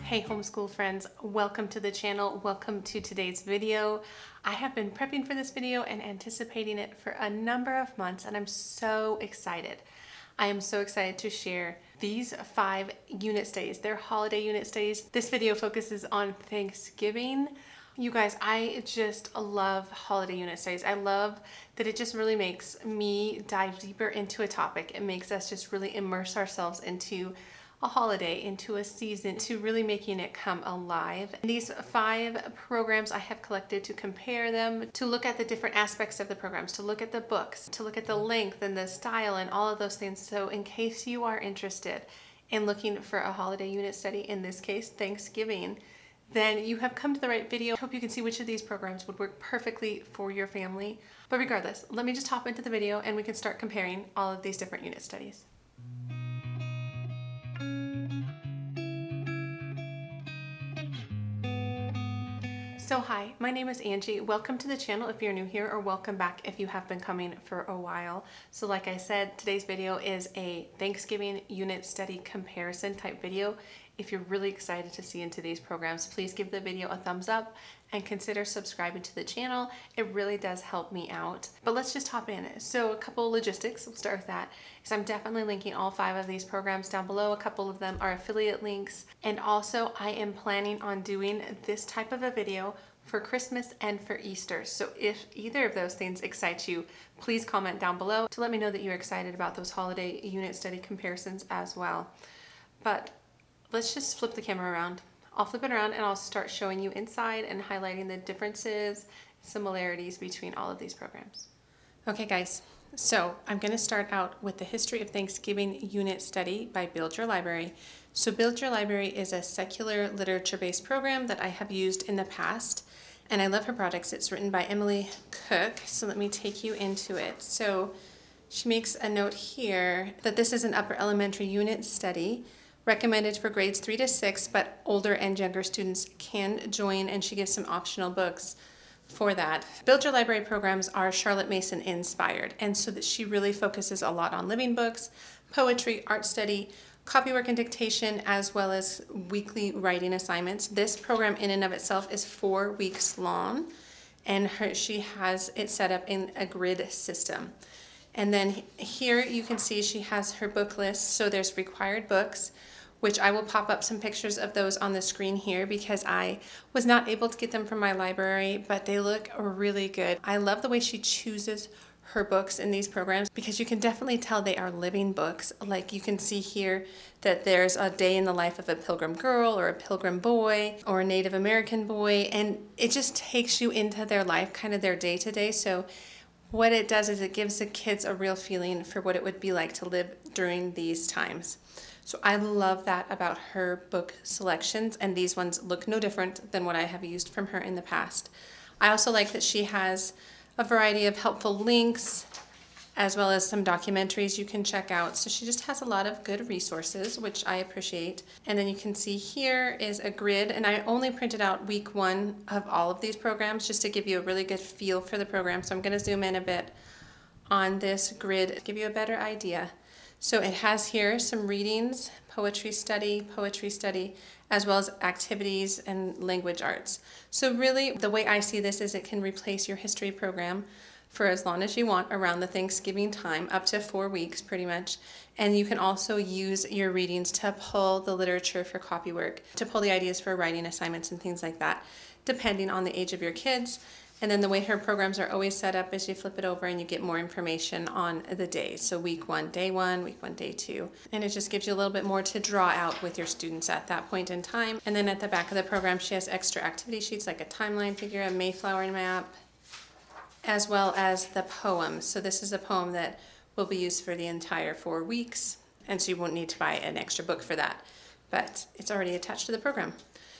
Hey homeschool friends, welcome to the channel. Welcome to today's video. I have been prepping for this video and anticipating it for a number of months, and I'm so excited. I am so excited to share these 5 unit studies. They're holiday unit studies. This video focuses on Thanksgiving. You guys, I just love holiday unit studies. I love that it just really makes me dive deeper into a topic. It makes us just really immerse ourselves into a holiday, into a season, to really making it come alive. And these 5 programs I have collected to compare them, to look at the different aspects of the programs, to look at the books, to look at the length and the style and all of those things. So in case you are interested in looking for a holiday unit study, in this case Thanksgiving, then you have come to the right video. I hope you can see which of these programs would work perfectly for your family. But regardless, let me just hop into the video and we can start comparing all of these different unit studies. So hi, my name is Angie. Welcome to the channel if you're new here, or welcome back if you have been coming for a while. So like I said, today's video is a Thanksgiving unit study comparison type video. If you're really excited to see into these programs, please give the video a thumbs up and consider subscribing to the channel. It really does help me out. But let's just hop in. So a couple logistics, we'll start with that, is I'm definitely linking all 5 of these programs down below. A couple of them are affiliate links. And also I am planning on doing this type of a video for Christmas and for Easter. So if either of those things excites you, please comment down below to let me know that you're excited about those holiday unit study comparisons as well. But let's just flip the camera around. I'll flip it around and I'll start showing you inside and highlighting the differences, similarities between all of these programs. Okay guys, so I'm going to start out with the History of Thanksgiving Unit Study by Build Your Library. So Build Your Library is a secular literature-based program that I have used in the past, and I love her products. It's written by Emily Cook, so let me take you into it. So she makes a note here that this is an upper elementary unit study recommended for grades 3 to 6, but older and younger students can join, and she gives some optional books for that. Build Your Library programs are Charlotte Mason inspired, and so that she really focuses a lot on living books, poetry, art study, copywork and dictation, as well as weekly writing assignments. This program in and of itself is 4 weeks long, and she has it set up in a grid system. And then here you can see she has her book list. So there's required books, which I will pop up some pictures of those on the screen here because I was not able to get them from my library, but they look really good. I love the way she chooses her books in these programs because you can definitely tell they are living books. Like you can see here that there's a day in the life of a Pilgrim girl or a Pilgrim boy or a Native American boy, and it just takes you into their life, kind of their day-to-day. So what it does is it gives the kids a real feeling for what it would be like to live during these times. So I love that about her book selections, and these ones look no different than what I have used from her in the past. I also like that she has a variety of helpful links as well as some documentaries you can check out. So she just has a lot of good resources, which I appreciate. And then you can see here is a grid, and I only printed out week 1 of all of these programs just to give you a really good feel for the program. So I'm going to zoom in a bit on this grid to give you a better idea. So it has here some readings, poetry study, as well as activities and language arts. So really the way I see this is it can replace your history program for as long as you want around the Thanksgiving time, up to 4 weeks pretty much. And you can also use your readings to pull the literature for copywork, to pull the ideas for writing assignments and things like that, depending on the age of your kids. And then the way her programs are always set up is you flip it over and you get more information on the days. So week 1, day 1, week 1, day 2. And it just gives you a little bit more to draw out with your students at that point in time. And then at the back of the program, she has extra activity sheets like a timeline figure, a Mayflower map, as well as the poem. So this is a poem that will be used for the entire 4 weeks. And so you won't need to buy an extra book for that, but it's already attached to the program.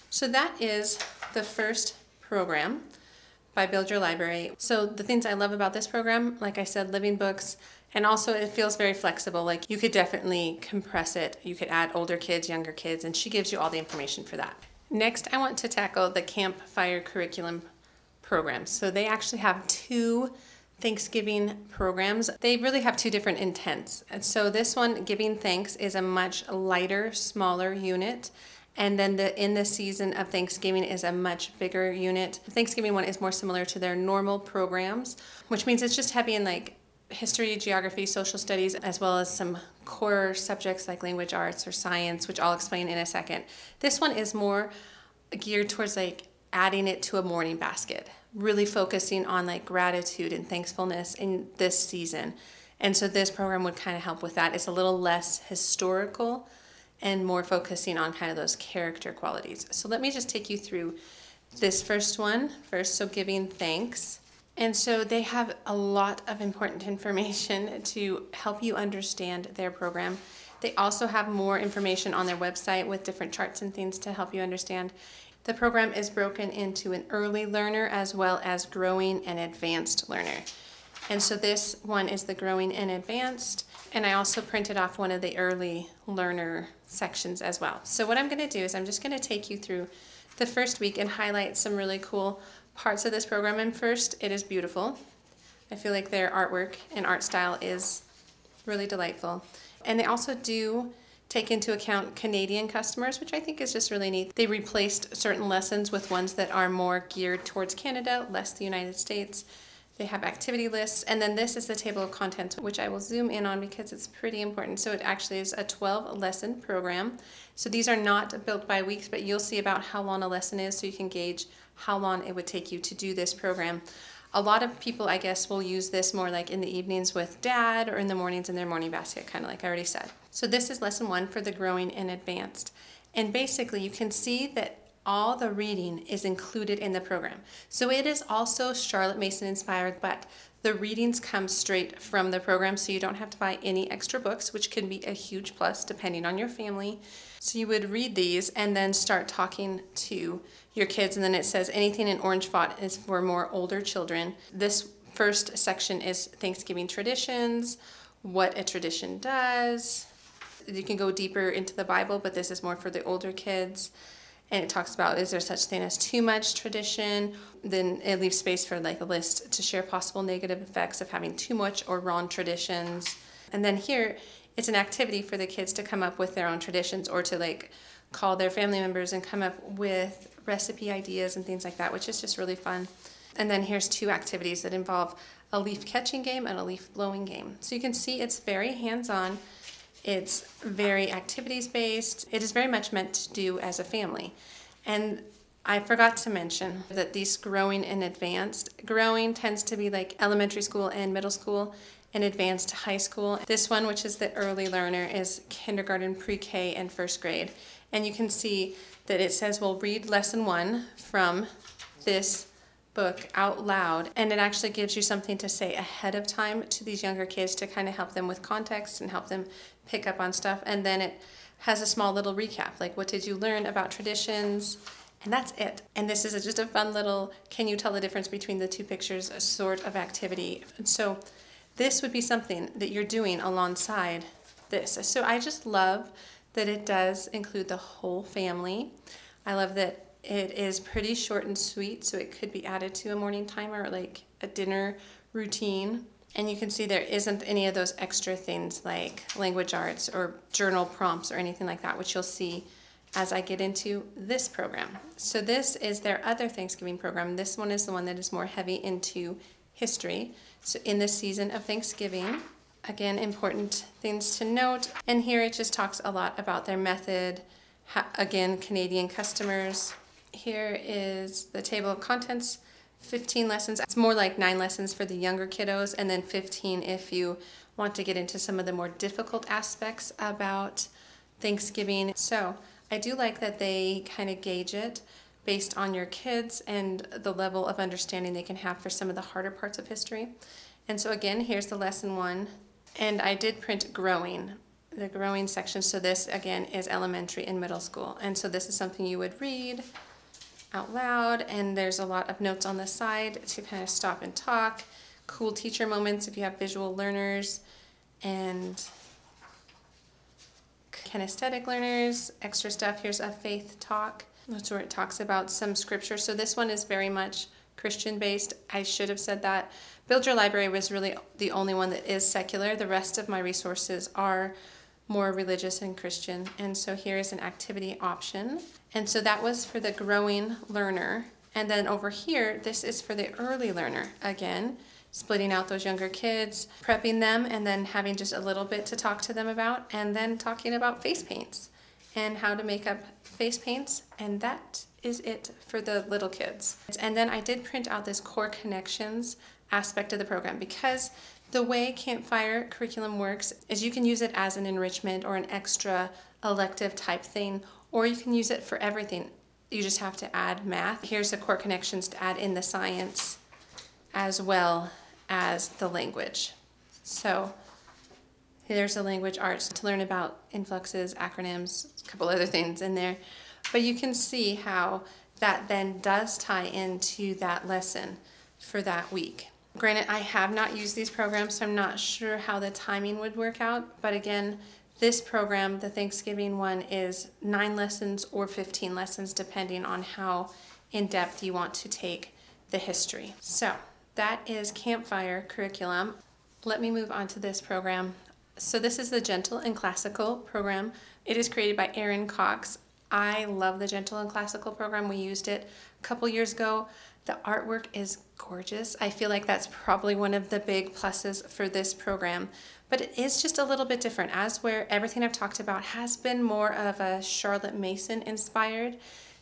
So that is the first program by Build Your Library. So the things I love about this program, like I said, living books, and also it feels very flexible. Like you could definitely compress it. You could add older kids, younger kids, and she gives you all the information for that. Next, I want to tackle the Campfire Curriculum programs. So they actually have 2 Thanksgiving programs. They really have 2 different intents. And so this one, Giving Thanks, is a much lighter, smaller unit, And then the In the Season of Thanksgiving is a much bigger unit. The Thanksgiving one is more similar to their normal programs, which means it's just heavy in like history, geography, social studies, as well as some core subjects like language arts or science, which I'll explain in a second. This one is more geared towards like adding it to a morning basket, really focusing on like gratitude and thankfulness in this season. And so this program would kind of help with that. It's a little less historical and more focusing on kind of those character qualities. So let me just take you through this first one first, so giving thanks. And so they have a lot of important information to help you understand their program. They also have more information on their website with different charts and things to help you understand. The program is broken into an early learner as well as growing and advanced learner. And so this one is the growing and advanced. And I also printed off one of the early learner sections as well. So what I'm going to do is I'm just going to take you through the first week and highlight some really cool parts of this program. And first, it is beautiful. I feel like their artwork and art style is really delightful. And they also do take into account Canadian customers, which I think is just really neat. They replaced certain lessons with ones that are more geared towards Canada, less the United States. They have activity lists, and then this is the table of contents, which I will zoom in on because it's pretty important. So it actually is a 12-lesson program. So these are not built by weeks, but you'll see about how long a lesson is so you can gauge how long it would take you to do this program. A lot of people, I guess, will use this more like in the evenings with dad or in the mornings in their morning basket, kind of like I already said. So this is lesson 1 for the growing and advanced. And basically you can see that all the reading is included in the program. So it is also Charlotte Mason inspired, but the readings come straight from the program, so you don't have to buy any extra books, which can be a huge plus depending on your family. So you would read these and then start talking to your kids, and then it says anything in orange font is for more older children. This first section is Thanksgiving traditions, what a tradition does. You can go deeper into the Bible, but this is more for the older kids. And it talks about, is there such thing as too much tradition? Then it leaves space for like a list to share possible negative effects of having too much or wrong traditions. And then here, it's an activity for the kids to come up with their own traditions or to like call their family members and come up with recipe ideas and things like that, which is just really fun. And then here's 2 activities that involve a leaf catching game and a leaf blowing game. So you can see it's very hands-on. It's very activities based. It is very much meant to do as a family. And I forgot to mention that these growing and advanced, growing tends to be like elementary school and middle school and advanced high school. This one, which is the early learner, is kindergarten, pre-K, and first grade. And you can see that it says we'll read lesson 1 from this book out loud, and it actually gives you something to say ahead of time to these younger kids to kind of help them with context and help them pick up on stuff. And then it has a small little recap, like what did you learn about traditions, and that's it. And this is just a fun little, can you tell the difference between the 2 pictures, a sort of activity. And so this would be something that you're doing alongside this. So I just love that it does include the whole family. I love that it is pretty short and sweet, so it could be added to a morning timer or like a dinner routine. And you can see there isn't any of those extra things like language arts or journal prompts or anything like that, which you'll see as I get into this program. So this is their other Thanksgiving program. This one is the one that is more heavy into history. So in the season of Thanksgiving, again, important things to note. And here it just talks a lot about their method. Again, Canadian customers. Here is the table of contents, 15 lessons. It's more like 9 lessons for the younger kiddos, and then 15 if you want to get into some of the more difficult aspects about Thanksgiving. So I do like that they kind of gauge it based on your kids and the level of understanding they can have for some of the harder parts of history. And so again, here's the lesson 1. And I did print growing, the growing section. So this again is elementary and middle school. And so this is something you would read out loud, and there's a lot of notes on the side to kind of stop and talk, cool teacher moments if you have visual learners, and kinesthetic learners, extra stuff. Here's a faith talk. That's where it talks about some scripture. So this one is very much Christian based. I should have said that. Build Your Library was really the only one that is secular. The rest of my resources are more religious and Christian. And so here is an activity option. And so that was for the growing learner. And then over here, this is for the early learner. Again, splitting out those younger kids, prepping them, and then having just a little bit to talk to them about, and then talking about face paints and how to make up face paints. And that is it for the little kids. And then I did print out this core connections aspect of the program, because the way Campfire Curriculum works is you can use it as an enrichment or an extra elective type thing, or you can use it for everything. You just have to add math. Here's the core connections to add in the science as well as the language. So there's the language arts to learn about influxes, acronyms, a couple other things in there. But you can see how that then does tie into that lesson for that week. Granted, I have not used these programs, so I'm not sure how the timing would work out. But again, this program, the Thanksgiving one, is 9 lessons or 15 lessons, depending on how in-depth you want to take the history. So that is Campfire Curriculum. Let me move on to this program. So this is the Gentle and Classical program. It is created by Erin Cox. I love the Gentle and Classical program. We used it a couple years ago. The artwork is gorgeous. I feel like that's probably one of the big pluses for this program, but it is just a little bit different, as where everything I've talked about has been more of a Charlotte Mason inspired.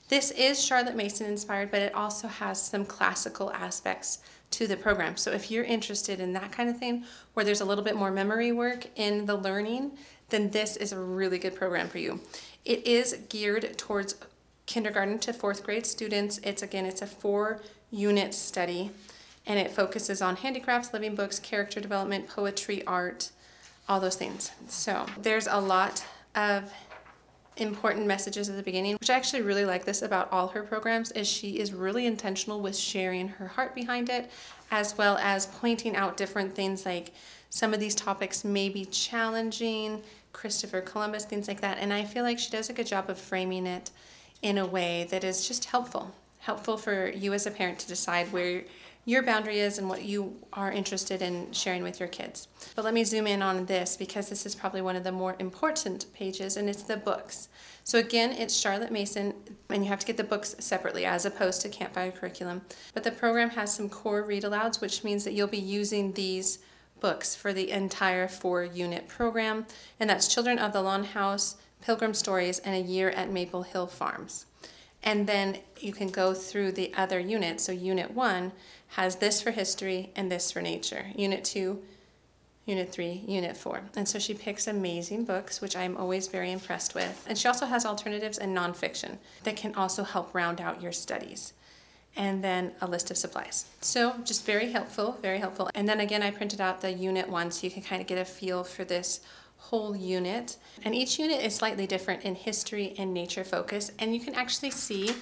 This is Charlotte Mason inspired, but it also has some classical aspects to the program. So if you're interested in that kind of thing, where there's a little bit more memory work in the learning, then this is a really good program for you. It is geared towards kindergarten to 4th grade students. It's a 4-unit study, and it focuses on handicrafts, living books, character development, poetry, art, all those things. So there's a lot of important messages at the beginning, which I actually really like this about all her programs, is she is really intentional with sharing her heart behind it, as well as pointing out different things, like some of these topics may be challenging, Christopher Columbus, things like that. And I feel like she does a good job of framing it in a way that is just helpful for you as a parent to decide where your boundary is and what you are interested in sharing with your kids. But let me zoom in on this, because this is probably one of the more important pages, and it's the books. So again, it's Charlotte Mason, and you have to get the books separately as opposed to Campfire Curriculum. But the program has some core read-alouds, which means that you'll be using these books for the entire 4-unit program, and that's Children of the Lawn House, Pilgrim Stories, and A Year at Maple Hill Farms. And then you can go through the other units. So Unit 1 has this for history and this for nature. Unit 2, Unit 3, Unit 4. And so she picks amazing books, which I'm always very impressed with. And she also has alternatives and nonfiction that can also help round out your studies. And then a list of supplies. So just very helpful, very helpful. And then again, I printed out the Unit 1 so you can kind of get a feel for this whole unit. And each unit is slightly different in history and nature focus. And you can actually see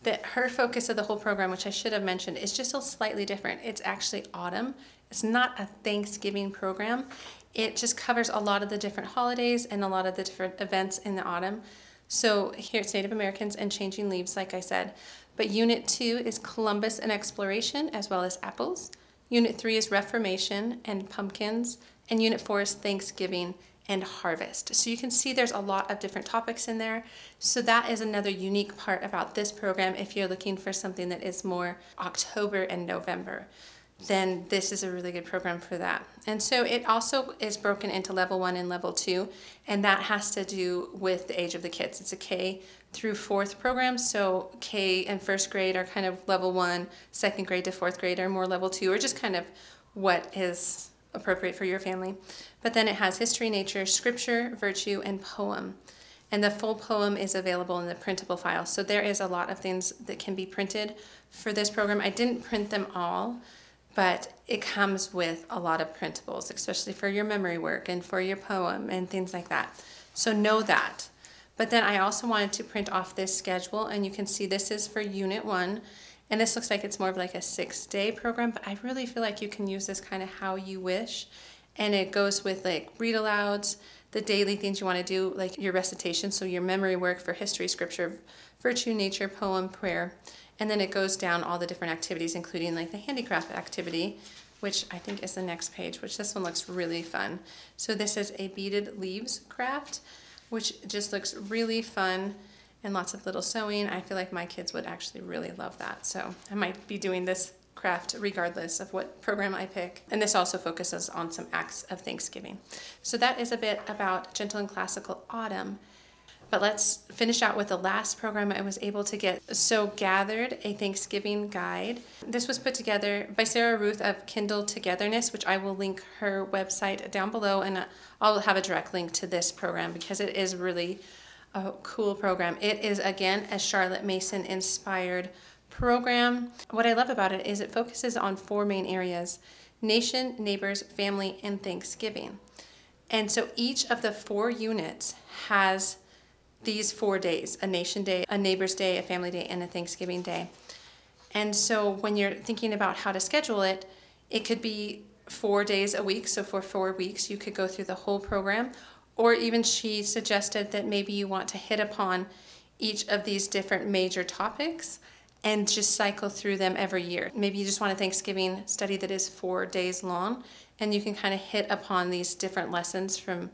that her focus of the whole program, which I should have mentioned, is just a slightly different. It's actually autumn. It's not a Thanksgiving program. It just covers a lot of the different holidays and a lot of the different events in the autumn. So here it's Native Americans and changing leaves, like I said. But Unit 2 is Columbus and exploration, as well as apples. Unit 3 is Reformation and pumpkins. And Unit 4 is Thanksgiving and harvest. So you can see there's a lot of different topics in there. So that is another unique part about this program. If you're looking for something that is more October and November, then this is a really good program for that. And so it also is broken into level 1 and level 2, and that has to do with the age of the kids. It's a K through 4th program, so K and 1st grade are kind of level 1, 2nd grade to 4th grade are more level 2, or just kind of what is appropriate for your family. But then it has history, nature, scripture, virtue, and poem. And the full poem is available in the printable file. So there is a lot of things that can be printed for this program. I didn't print them all, but it comes with a lot of printables, especially for your memory work and for your poem and things like that. So know that. But then I also wanted to print off this schedule, and you can see this is for Unit 1. And this looks like it's more of like a 6-day program, but I really feel like you can use this kind of how you wish. And it goes with like read alouds, the daily things you want to do, like your recitation, so your memory work for history, scripture, virtue, nature, poem, prayer. And then it goes down all the different activities, including like the handicraft activity, which I think is the next page, which this one looks really fun. So this is a beaded leaves craft, which just looks really fun and lots of little sewing. I feel like my kids would actually really love that. So I might be doing this craft regardless of what program I pick. And this also focuses on some acts of Thanksgiving. So that is a bit about Gentle and Classical Autumn. But let's finish out with the last program I was able to get. So Gathered, a Thanksgiving guide. This was put together by Sarah Ruth of Kindle Togetherness, which I will link her website down below, and I'll have a direct link to this program because it is really a cool program. It is, again, a Charlotte Mason inspired program. What I love about it is it focuses on 4 main areas: nation, neighbors, family, and Thanksgiving. And so each of the 4 units has these 4 days: a nation day, a neighbor's day, a family day, and a Thanksgiving day. And so when you're thinking about how to schedule it, it could be 4 days a week. So for 4 weeks, you could go through the whole program. Or even she suggested that maybe you want to hit upon each of these different major topics and just cycle through them every year. Maybe you just want a Thanksgiving study that is 4 days long, and you can kind of hit upon these different lessons from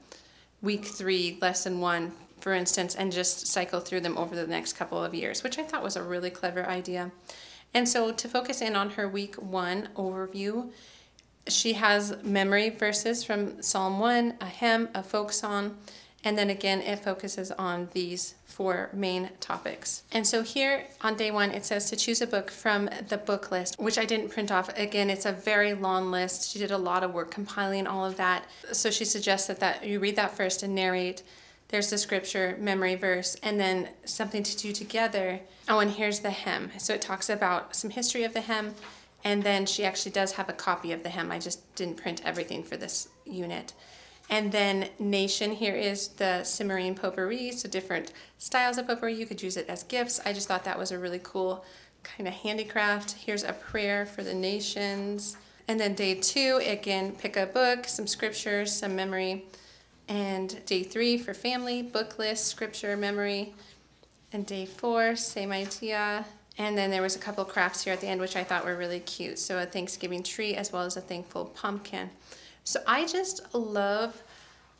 week 3, lesson 1, for instance, and just cycle through them over the next couple of years, which I thought was a really clever idea. And so to focus in on her week 1 overview, she has memory verses from Psalm 1, a hymn, a folk song, and then again it focuses on these 4 main topics. And so here on day 1 it says to choose a book from the book list, which I didn't print off. Again, it's a very long list. She did a lot of work compiling all of that. So she suggested that you read that first and narrate. There's the scripture, memory verse, and then something to do together. Oh, and here's the hymn. So it talks about some history of the hymn, and then she actually does have a copy of the hymn. I just didn't print everything for this unit. And then nation, here is the Cimmerian potpourri, so different styles of potpourri. You could use it as gifts. I just thought that was a really cool kind of handicraft. Here's a prayer for the nations. And then day 2, again, pick a book, some scriptures, some memory. And day 3 for family, book list, scripture, memory. And day 4, same idea. And then there was a couple crafts here at the end, which I thought were really cute. So a Thanksgiving tree as well as a thankful pumpkin. So I just love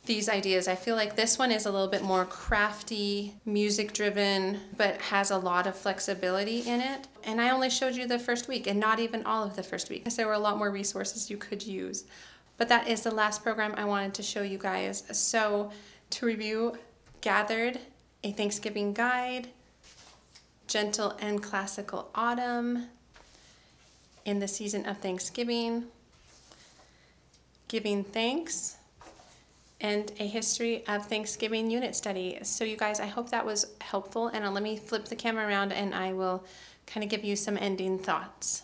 these ideas. I feel like this one is a little bit more crafty, music driven, but has a lot of flexibility in it. And I only showed you the first week and not even all of the first week, because there were a lot more resources you could use. But that is the last program I wanted to show you guys. So to review, Gathered, a Thanksgiving guide, Gentle and Classical Autumn, in the season of Thanksgiving, Giving Thanks, and a history of Thanksgiving unit study. So you guys, I hope that was helpful, and let me flip the camera around and I will kind of give you some ending thoughts.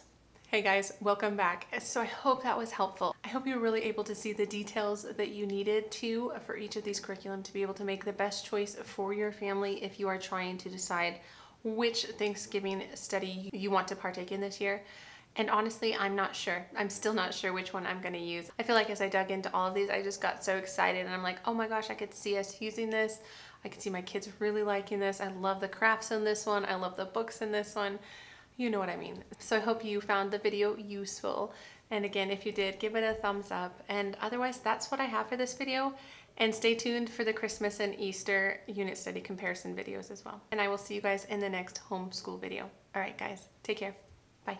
Hey guys, welcome back. So I hope that was helpful. I hope you were really able to see the details that you needed to for each of these curriculum to be able to make the best choice for your family if you are trying to decide which Thanksgiving study you want to partake in this year. And honestly, I'm not sure. I'm still not sure which one I'm going to use. I feel like as I dug into all of these, I just got so excited and I'm like, oh my gosh, I could see us using this. I could see my kids really liking this. I love the crafts in this one. I love the books in this one. You know what I mean. So I hope you found the video useful. And again, if you did, give it a thumbs up. And otherwise, that's what I have for this video. And stay tuned for the Christmas and Easter unit study comparison videos as well. And I will see you guys in the next homeschool video. All right, guys, take care. Bye.